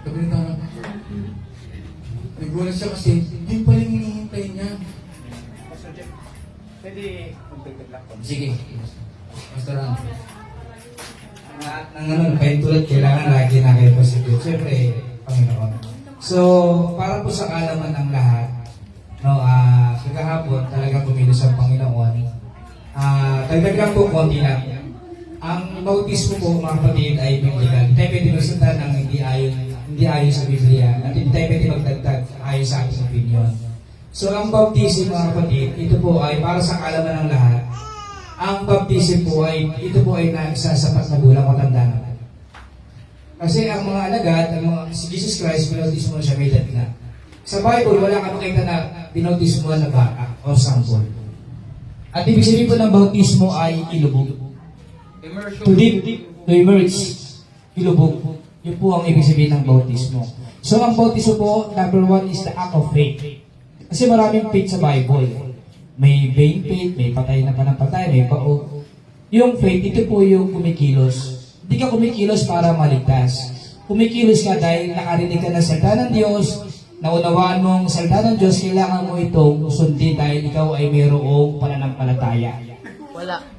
Sabi ni Tana, nagulat siya kasi hindi pa rin hinihintay niya. Pwede magdagdag lang po. Sige. Basta lang. Ang ano, kahintulad kailangan lagi na kayo positive. Siyempre, Panginoon. So, para po sa kaalaman ng lahat, no, kagahapon talaga kumilos ang Panginoon. Dagdag lang po konti lang. Ang bautismo po, mga kapatid, ay biblical. Hindi tayo pwede magsundan ng hindi ayon sa Biblia. At hindi tayo pwede magdagdag ayon sa ating opinion. So, ang baptism, mga kapatid, ito po ay para sa kaalaman ng lahat. Ang baptism po ay, ito po ay nagsasapat na bulang o tanda naman. Kasi ang mga alagad, si Jesus Christ, binautismo siya may edad na. Sa Bible, wala ka makita na binautismo na baka o sampol. At ibig sabihin po ng bautismo ay ilubog. To dip, to immerse, ilubog. Yun po ang ibig sabihin ng bautismo. So ang bautismo po, number one is the act of faith. Kasi maraming faith sa Bible. May vain faith, may patay na panapatay, may pao. Yung faith, ito po yung kumikilos. Hindi ka kumikilos para maligtas. Kumikilos ka dahil nakarinig ka ng salita ng Diyos, naunawaan mong salita ng Diyos, kailangan mo itong sundin dahil ikaw ay mayroong pananampalataya. Wala.